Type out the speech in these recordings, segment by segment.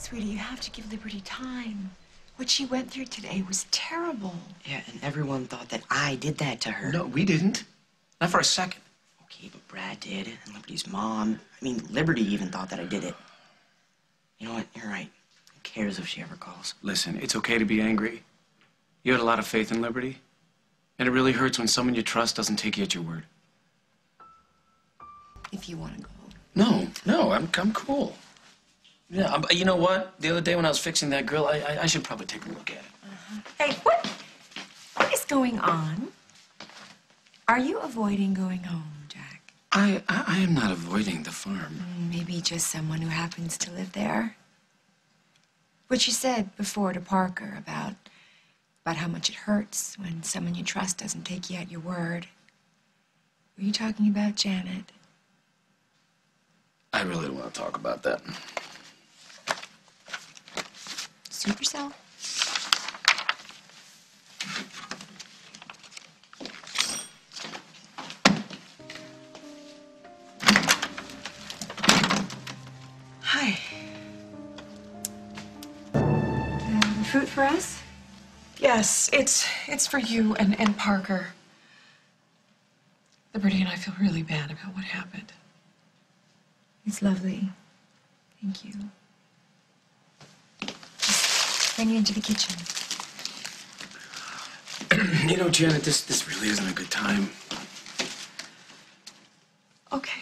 Sweetie, you have to give Liberty time. What she went through today was terrible. Yeah, and everyone thought that I did that to her. No, we didn't. Not for a second. Okay, but Brad did, and Liberty's mom. I mean, Liberty even thought that I did it. You know what? You're right. Who cares if she ever calls? Listen, it's okay to be angry. You had a lot of faith in Liberty. And it really hurts when someone you trust doesn't take you at your word. If you want to go. No, I'm cool. Yeah, you know what? The other day when I was fixing that grill, I should probably take a look at it. Hey, what is going on? Are you avoiding going home, Jack? I am not avoiding the farm. Maybe just someone who happens to live there. What you said before to Parker about how much it hurts when someone you trust doesn't take you at your word. Were you talking about Janet? I really don't want to talk about that. Suit yourself. Hi. Fruit for us? Yes, it's for you and Parker. Liberty and I feel really bad about what happened. It's lovely. Thank you. Just bring it into the kitchen. You know, Janet, this really isn't a good time. Okay.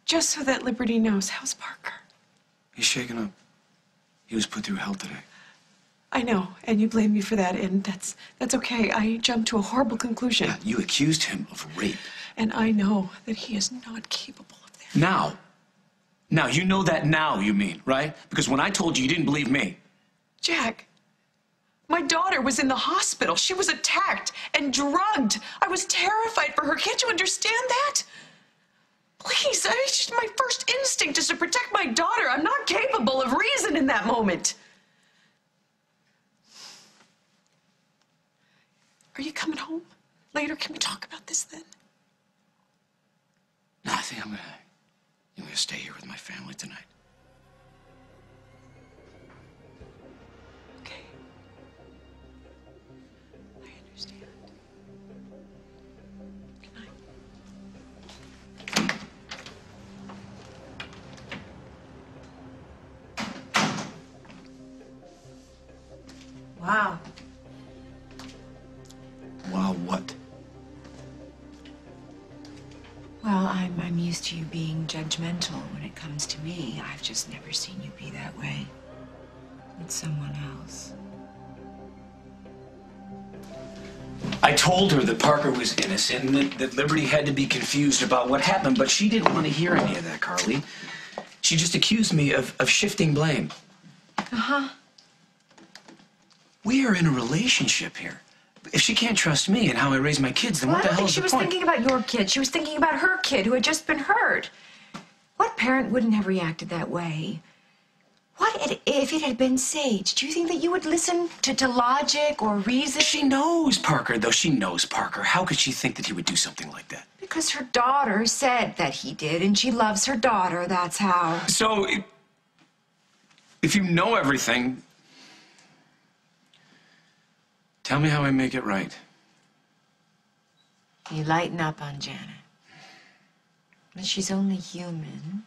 Just so that Liberty knows, how's Parker? He's shaken up. He was put through hell today. I know, and you blame me for that, and that's okay. I jumped to a horrible conclusion. Yeah, you accused him of rape. And I know that he is not capable of that. Now, you know that now, you mean, right? Because when I told you, you didn't believe me. Jack, my daughter was in the hospital. She was attacked and drugged. I was terrified for her. Can't you understand that? Please, it's just my first instinct is to protect my daughter. I'm not capable of reason in that moment. Are you coming home later? Can we talk about this then? No, I think I'm gonna stay here with my family tonight. Okay. I understand. Good night. Wow. Wow, what? Well, I'm used to you being judgmental when it comes to me. I've just never seen you be that way with someone else. I told her that Parker was innocent and that Liberty had to be confused about what happened, but she didn't want to hear any of that, Carly. She just accused me of shifting blame. Uh-huh. We are in a relationship here. If she can't trust me and how I raise my kids, then what the hell is the point? She was thinking about your kid. She was thinking about her kid who had just been hurt. What parent wouldn't have reacted that way? What if it had been Sage? Do you think that you would listen to logic or reason? She knows Parker, though. She knows Parker. How could she think that he would do something like that? Because her daughter said that he did, and she loves her daughter. That's how. So, if you know everything, tell me how I make it right. You lighten up on Janet. But she's only human.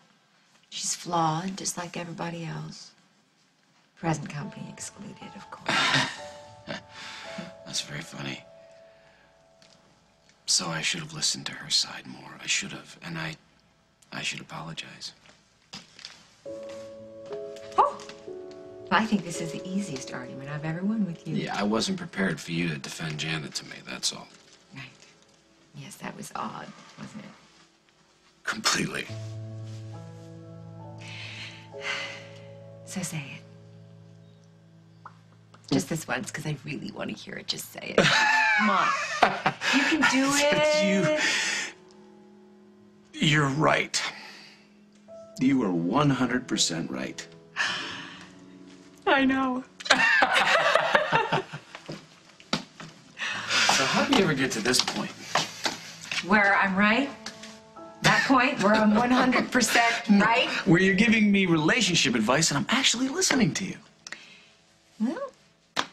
She's flawed, just like everybody else. Present company excluded, of course. That's very funny. So I should have listened to her side more. I should have. And I should apologize. Oh! I think this is the easiest argument I've ever won with you. Yeah, I wasn't prepared for you to defend Janet to me, that's all. Right. Yes, that was odd, wasn't it? Completely. So say it. Just this once, because I really want to hear it. Just say it. Come on. You can do it. You're right. You are 100% right. I know. So how do you ever get to this point? Where I'm right? That that point, we're on 100% right. Where you're giving me relationship advice and I'm actually listening to you. Well,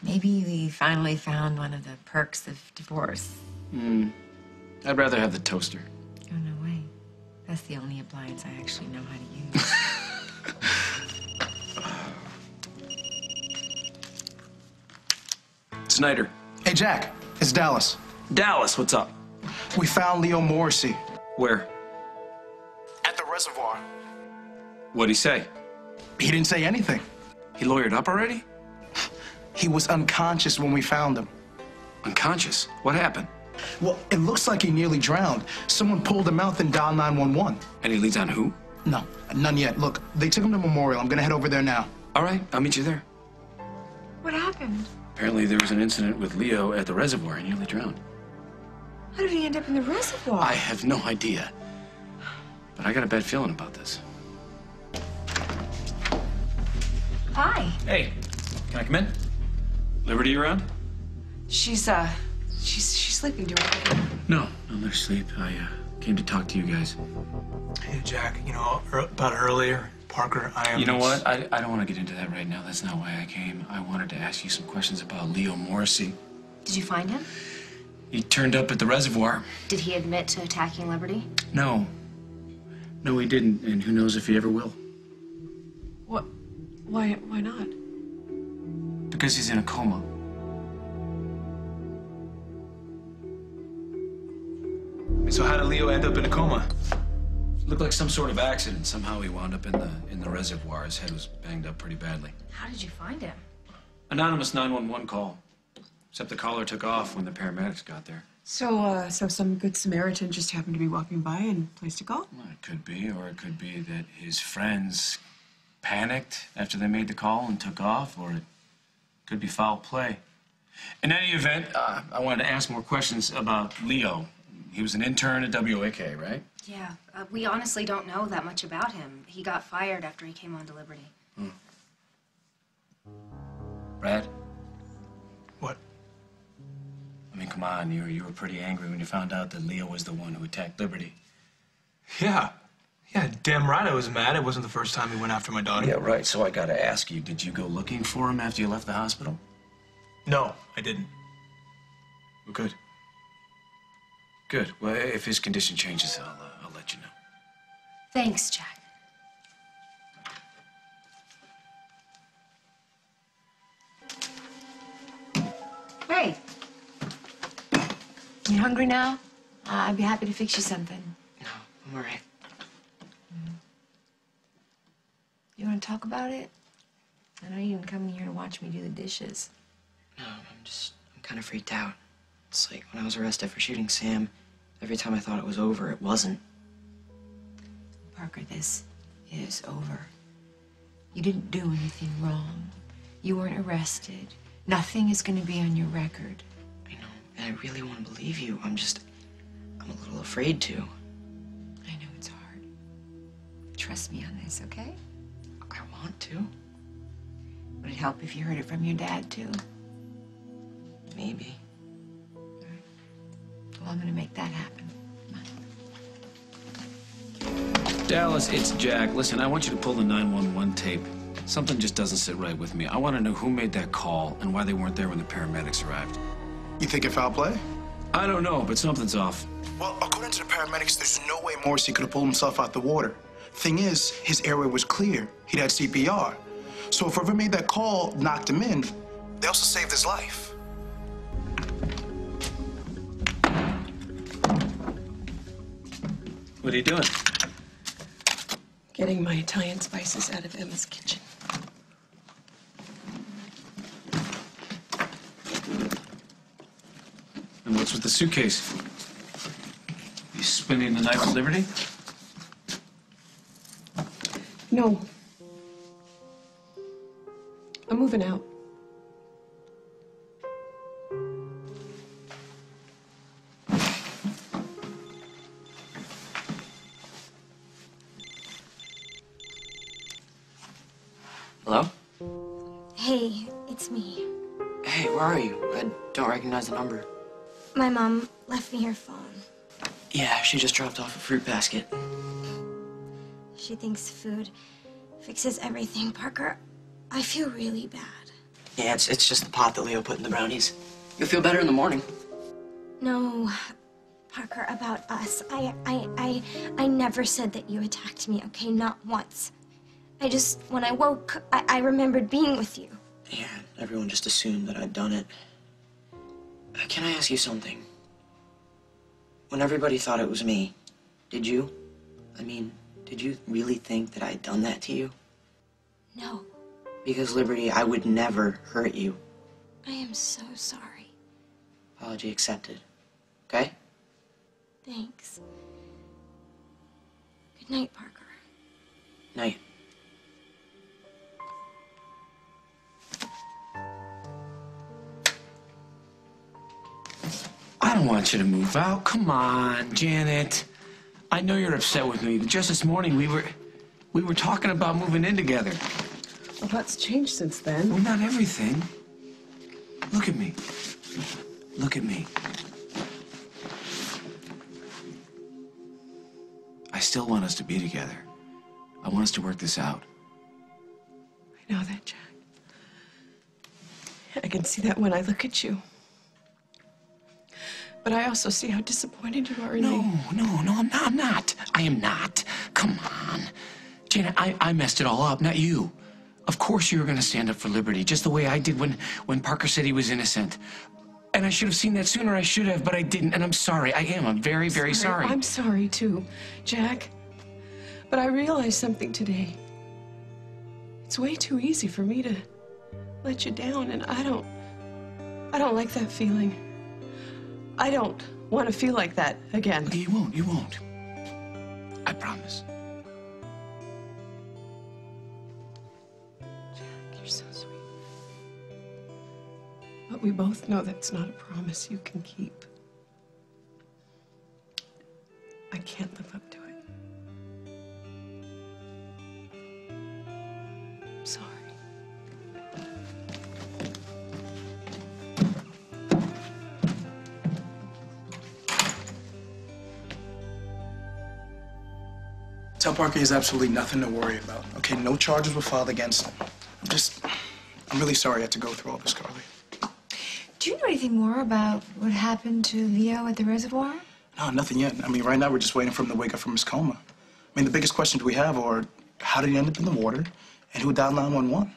maybe we finally found one of the perks of divorce. I'd rather have the toaster. Oh, no way. That's the only appliance I actually know how to use. Snyder. Hey, Jack, it's Dallas. Dallas, what's up? We found Leo Morrissey Where? at the reservoir. What'd he say? He didn't say anything. He lawyered up already? He was unconscious when we found him. Unconscious? What happened? Well, it looks like he nearly drowned. Someone pulled him out and dialed 911. Any leads on who? No, none yet. Look, they took him to Memorial. I'm gonna head over there now. All right, I'll meet you there. What happened? Apparently there was an incident with Leo at the reservoir and nearly drowned. How did he end up in the reservoir? I have no idea. But I got a bad feeling about this. Hi. Hey, can I come in? Liberty around? She's sleeping, do I? No, they're asleep. I came to talk to you guys. Hey, Jack, you know, about earlier, Parker, I am... You know what? I don't want to get into that right now. That's not why I came. I wanted to ask you some questions about Leo Morrissey. Did you find him? He turned up at the reservoir. Did he admit to attacking Liberty? No. No, he didn't, and who knows if he ever will. What? Why not? Because he's in a coma. So how did Leo end up in a coma? Looked like some sort of accident. Somehow he wound up in the reservoir. His head was banged up pretty badly. How did you find him? Anonymous 911 call. Except the caller took off when the paramedics got there. So some good Samaritan just happened to be walking by and placed a call? Well, it could be, or it could be that his friends panicked after they made the call and took off, or it could be foul play. In any event, I wanted to ask more questions about Leo. He was an intern at WAK, right? Yeah, we honestly don't know that much about him. He got fired after he came on to Liberty. Brad? What? I mean, come on, you were pretty angry when you found out that Leo was the one who attacked Liberty. Yeah. Yeah, damn right I was mad. It wasn't the first time he went after my daughter. Yeah, right. So I gotta ask you, did you go looking for him after you left the hospital? No, I didn't. Well, good. Good. Well, if his condition changes, I'll let you know. Thanks, Jack. Hey. You hungry now? I'd be happy to fix you something. No, I'm all right. You want to talk about it? I know you didn't come in here to watch me do the dishes. No, I'm kind of freaked out. It's like when I was arrested for shooting Sam, every time I thought it was over, it wasn't. Parker, this is over. You didn't do anything wrong. You weren't arrested. Nothing is going to be on your record. I know, and I really want to believe you. I'm a little afraid to. I know it's hard. Trust me on this, okay? I want to. Would it help if you heard it from your dad, too? Maybe. Well, I'm going to make that happen. Come on. Dallas, it's Jack. Listen, I want you to pull the 911 tape. Something just doesn't sit right with me. I want to know who made that call and why they weren't there when the paramedics arrived. You think it foul play? I don't know, but something's off. Well, according to the paramedics, there's no way Morrissey could have pulled himself out the water. Thing is, his airway was clear. He'd had CPR. So if whoever made that call knocked him in, they also saved his life. What are you doing? Getting my Italian spices out of Emma's kitchen. And what's with the suitcase? You spending the night with Liberty? No. I'm moving out. Hello? Hey, it's me. Hey, where are you? I don't recognize the number. My mom left me her phone. Yeah, she just dropped off a fruit basket. She thinks food fixes everything, Parker. I feel really bad. Yeah, it's just the pot that Leo put in the brownies. You'll feel better in the morning. No, Parker, about us. I never said that you attacked me, okay? Not once. When I woke, I remembered being with you. Yeah, everyone just assumed that I'd done it. Can I ask you something? When everybody thought it was me, did you? I mean, did you really think that I'd done that to you? No. Because, Liberty, I would never hurt you. I am so sorry. Apology accepted. Okay? Thanks. Good night, Parker. Night. I don't want you to move out. Come on, Janet. I know you're upset with me, but just this morning we were talking about moving in together. A lot's changed since then. Well, not everything. Look at me. Look at me. I still want us to be together. I want us to work this out. I know that, Jack. I can see that when I look at you. But I also see how disappointed you are in me. No, I'm not. I am not. Come on. Janet, I messed it all up, not you. Of course you were going to stand up for Liberty, just the way I did when Parker said he was innocent. And I should have seen that sooner, I should have, but I didn't, and I'm sorry. I'm very, very sorry. I'm sorry, too, Jack. But I realized something today. It's way too easy for me to let you down, and I don't like that feeling. I don't want to feel like that again. Okay, you won't. I promise. Jack, you're so sweet. But we both know that's not a promise you can keep. I can't live up to it. I'm sorry. Tell Parker he has absolutely nothing to worry about. Okay, no charges were filed against him. I'm really sorry I had to go through all this, Carly. Do you know anything more about what happened to Leo at the reservoir? No, nothing yet. I mean, right now we're just waiting for him to wake up from his coma. I mean, the biggest questions we have are, how did he end up in the water? And who dialed 911?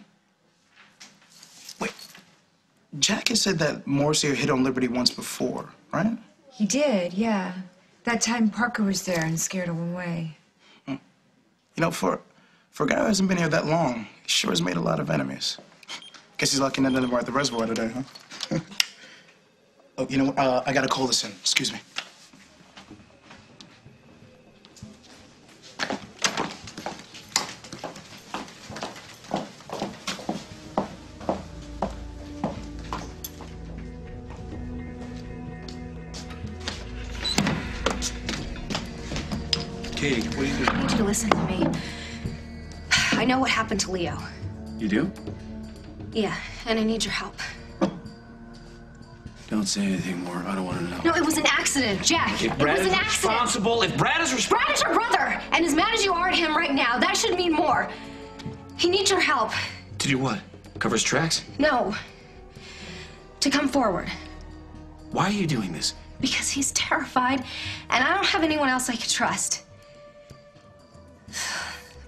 Wait, Jack has said that Morrissey hit on Liberty once before, right? He did, yeah. That time Parker was there and scared him away. You know, for a guy who hasn't been here that long, he sure has made a lot of enemies. Guess he's lucky none of them were at the reservoir today, huh? Oh, you know what? I gotta call this in. Excuse me. Katie, what are you doing? I need you to listen to me. I know what happened to Leo. You do? Yeah, and I need your help. Don't say anything more. I don't want to know. No, it was an accident, Jack. If Brad it was is an accident. responsible, if Brad is responsible... Brad is your brother, and as mad as you are at him right now, that should mean more. He needs your help. To do what? Cover his tracks? No. To come forward. Why are you doing this? Because he's terrified, and I don't have anyone else I could trust.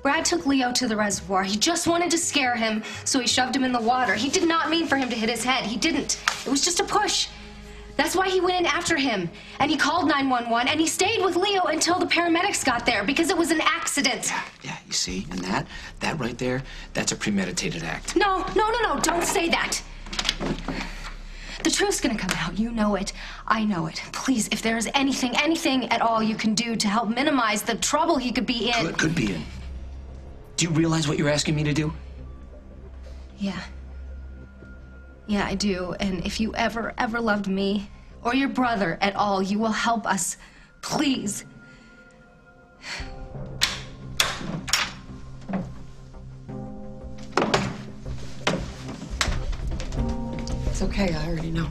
Brad took Leo to the reservoir. He just wanted to scare him, so he shoved him in the water. He did not mean for him to hit his head. He didn't. It was just a push. That's why he went in after him, and he called 911, and he stayed with Leo until the paramedics got there, because it was an accident. Yeah, you see? And that right there, that's a premeditated act. No, don't say that. The truth's gonna come out. You know it. I know it. Please, if there is anything at all you can do to help minimize the trouble he could be in. Could be in. Do you realize what you're asking me to do? Yeah. Yeah, I do. And if you ever loved me or your brother at all, you will help us. Please. It's okay, I already know.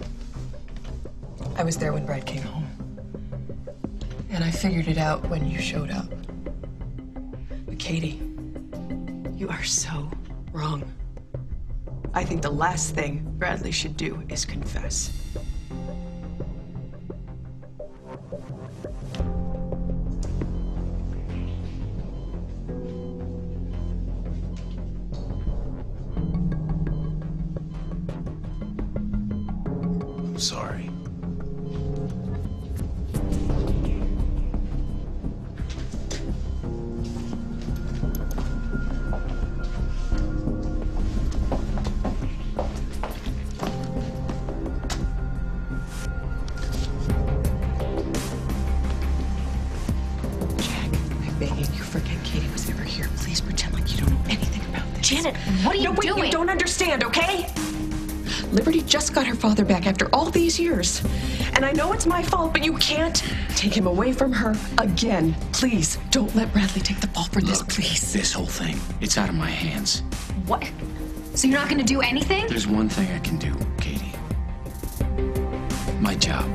I was there when Brad came home. And I figured it out when you showed up. But Katie, you are so wrong. I think the last thing Bradley should do is confess. I'm sorry. Janet, what are you doing? You don't understand, okay? Liberty just got her father back after all these years. And I know it's my fault, but you can't take him away from her again. Please, don't let Bradley take the fall for this, please. This whole thing, it's out of my hands. What? So you're not gonna do anything? There's one thing I can do, Katie. My job.